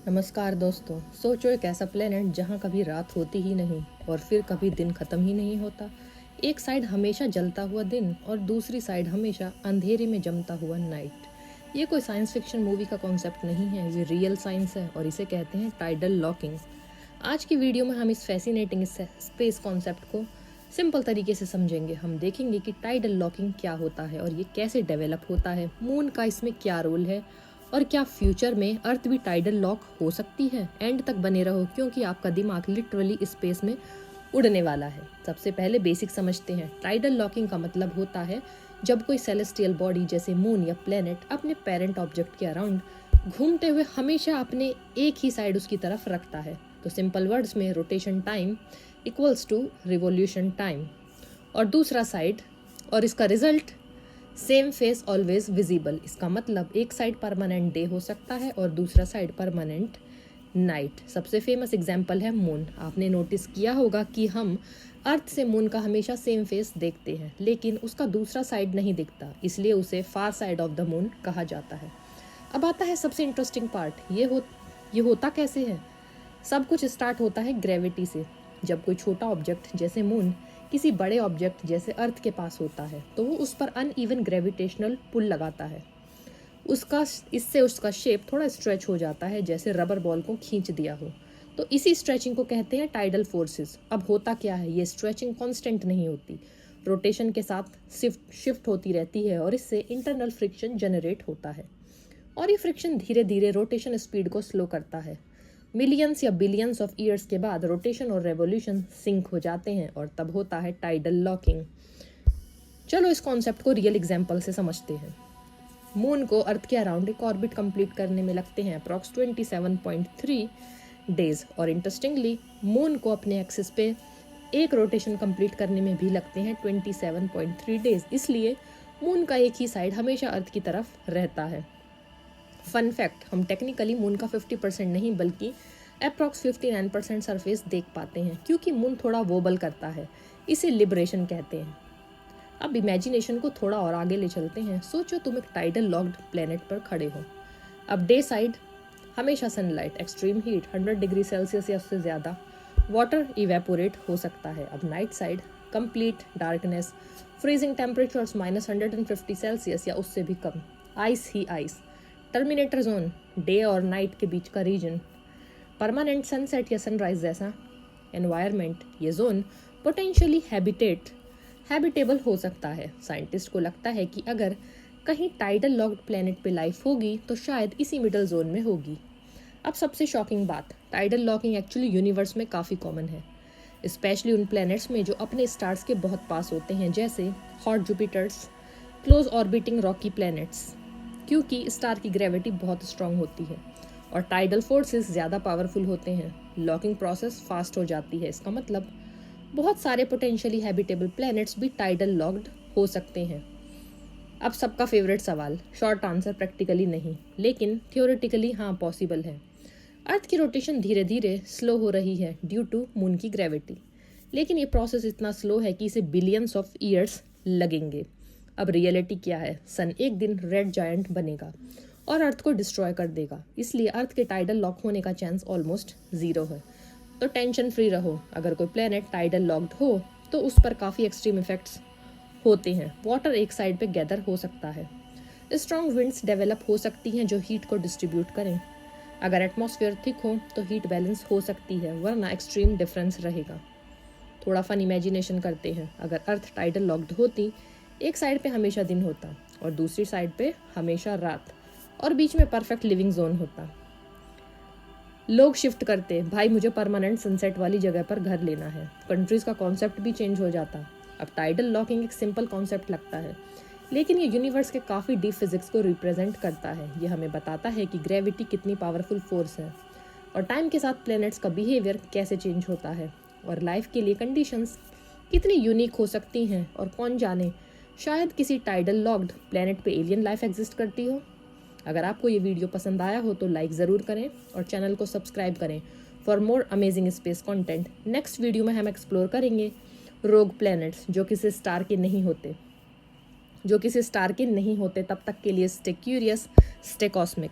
नमस्कार दोस्तों। सोचो एक ऐसा प्लेनेट जहाँ कभी रात होती ही नहीं और फिर कभी दिन ख़त्म ही नहीं होता। एक साइड हमेशा जलता हुआ दिन और दूसरी साइड हमेशा अंधेरे में जमता हुआ नाइट। ये कोई साइंस फिक्शन मूवी का कॉन्सेप्ट नहीं है, ये रियल साइंस है और इसे कहते हैं टाइडल लॉकिंग। आज की वीडियो में हम इस फैसिनेटिंग स्पेस कॉन्सेप्ट को सिंपल तरीके से समझेंगे। हम देखेंगे कि टाइडल लॉकिंग क्या होता है और ये कैसे डेवलप होता है, मून का इसमें क्या रोल है और क्या फ्यूचर में अर्थ भी टाइडल लॉक हो सकती है। एंड तक बने रहो क्योंकि आपका दिमाग लिटरली स्पेस में उड़ने वाला है। सबसे पहले बेसिक समझते हैं। टाइडल लॉकिंग का मतलब होता है जब कोई सेलेस्टियल बॉडी जैसे मून या प्लेनेट अपने पेरेंट ऑब्जेक्ट के अराउंड घूमते हुए हमेशा अपने एक ही साइड उसकी तरफ रखता है। तो सिंपल वर्ड्स में rotation time equals to revolution time और दूसरा साइड और इसका result same face always visible. इसका मतलब एक साइड परमानेंट डे हो सकता है और दूसरा साइड परमानेंट नाइट। सबसे फेमस एग्जांपल है मून। आपने नोटिस किया होगा कि हम अर्थ से मून का हमेशा सेम फेस देखते हैं, लेकिन उसका दूसरा साइड नहीं दिखता, इसलिए उसे फार साइड ऑफ द मून कहा जाता है। अब आता है सबसे इंटरेस्टिंग पार्ट, ये होता कैसे है। सब कुछ स्टार्ट होता है ग्रेविटी से। जब कोई छोटा ऑब्जेक्ट जैसे मून किसी बड़े ऑब्जेक्ट जैसे अर्थ के पास होता है तो वो उस पर अनइवन ग्रेविटेशनल पुल लगाता है। इससे उसका शेप थोड़ा स्ट्रेच हो जाता है, जैसे रबर बॉल को खींच दिया हो। तो इसी स्ट्रेचिंग को कहते हैं टाइडल फोर्सेस। अब होता क्या है, ये स्ट्रेचिंग कांस्टेंट नहीं होती, रोटेशन के साथ शिफ्ट होती रहती है और इससे इंटरनल फ्रिक्शन जनरेट होता है और ये फ्रिक्शन धीरे धीरे रोटेशन स्पीड को स्लो करता है। मिलियंस या बिलियंस ऑफ ईयर्स के बाद रोटेशन और रेवोल्यूशन सिंक हो जाते हैं और तब होता है टाइडल लॉकिंग। चलो इस कॉन्सेप्ट को रियल एग्जांपल से समझते हैं। मून को अर्थ के अराउंड एक ऑर्बिट कंप्लीट करने में लगते हैं अप्रॉक्स 27.3 डेज और इंटरेस्टिंगली मून को अपने एक्सिस पे एक रोटेशन कंप्लीट करने में भी लगते हैं 27.3 डेज। इसलिए मून का एक ही साइड हमेशा अर्थ की तरफ रहता है। फन फैक्ट, हम टेक्निकली मून का 50% नहीं बल्कि अप्रॉक्स 59% सरफेस देख पाते हैं क्योंकि मून थोड़ा वोबल करता है, इसे लिबरेशन कहते हैं। अब इमेजिनेशन को थोड़ा और आगे ले चलते हैं। सोचो तुम एक टाइडल लॉक्ड प्लेनेट पर खड़े हो। अब डे साइड हमेशा sunlight, extreme heat 100 degree Celsius या उससे ज़्यादा, वाटर इवेपोरेट हो सकता है। अब night side complete darkness, freezing temperatures -150 Celsius या उससे भी कम, आइस ही आइस। टर्मिनेटर जोन, डे और नाइट के बीच का रीजन, परमानेंट सनसेट या सनराइज जैसा एनवायरनमेंट। ये जोन पोटेंशियली हैबिटेबल हो सकता है। साइंटिस्ट को लगता है कि अगर कहीं टाइडल लॉक्ड प्लेनेट पे लाइफ होगी तो शायद इसी मिडल जोन में होगी। अब सबसे शॉकिंग बात, टाइडल लॉकिंग एक्चुअली यूनिवर्स में काफ़ी कॉमन है, स्पेशली उन प्लैनेट्स में जो अपने स्टार्स के बहुत पास होते हैं, जैसे hot Jupiter's, close orbiting Rocky planets, क्योंकि स्टार की ग्रेविटी बहुत स्ट्रांग होती है और टाइडल फोर्सेस ज़्यादा पावरफुल होते हैं। लॉकिंग प्रोसेस फास्ट हो जाती है। इसका मतलब बहुत सारे पोटेंशियली हैबिटेबल प्लैनेट्स भी टाइडल लॉक्ड हो सकते हैं। अब सबका फेवरेट सवाल, शॉर्ट आंसर प्रैक्टिकली नहीं, लेकिन थियोरेटिकली हाँ पॉसिबल है। अर्थ की रोटेशन धीरे धीरे स्लो हो रही है ड्यू टू मून की ग्रेविटी, लेकिन ये प्रोसेस इतना स्लो है कि इसे बिलियंस ऑफ ईयर्स लगेंगे। अब रियलिटी क्या है, सन एक दिन रेड जायंट बनेगा और अर्थ को डिस्ट्रॉय कर देगा, इसलिए अर्थ के टाइडल लॉक होने का चांस ऑलमोस्ट 0 है। तो टेंशन फ्री रहो, अगर कोई प्लेनेट टाइडल लॉक्ड हो तो उस पर काफ़ी एक्सट्रीम इफेक्ट्स होते हैं। वाटर एक साइड पे गैदर हो सकता है, स्ट्रॉन्ग विंड्स डेवलप हो सकती हैं जो हीट को डिस्ट्रीब्यूट करें। अगर एटमॉस्फेयर थिक हो तो हीट बैलेंस हो सकती है, वरना एक्सट्रीम डिफरेंस रहेगा। थोड़ा फन इमेजिनेशन करते हैं, अगर अर्थ टाइडल लॉक्ड होती, एक साइड पे हमेशा दिन होता और दूसरी साइड पे हमेशा रात और बीच में परफेक्ट लिविंग जोन होता। लोग शिफ्ट करते, भाई मुझे परमानेंट सनसेट वाली जगह पर घर लेना है। कंट्रीज का कॉन्सेप्ट भी चेंज हो जाता। अब टाइडल लॉकिंग एक सिंपल कॉन्सेप्ट लगता है, लेकिन ये यूनिवर्स के काफ़ी डीप फिजिक्स को रिप्रेजेंट करता है। ये हमें बताता है कि ग्रेविटी कितनी पावरफुल फोर्स है और टाइम के साथ प्लैनेट्स का बिहेवियर कैसे चेंज होता है और लाइफ के लिए कंडीशंस कितनी यूनिक हो सकती हैं। और कौन जाने, शायद किसी टाइडल लॉक्ड प्लैनेट पे एलियन लाइफ एग्जिस्ट करती हो। अगर आपको ये वीडियो पसंद आया हो तो लाइक ज़रूर करें और चैनल को सब्सक्राइब करें for more amazing space content. Next video में हम एक्सप्लोर करेंगे रोग प्लैनेट्स जो किसी स्टार के नहीं होते। तब तक के लिए स्टे क्यूरियस, स्टे कॉस्मिक।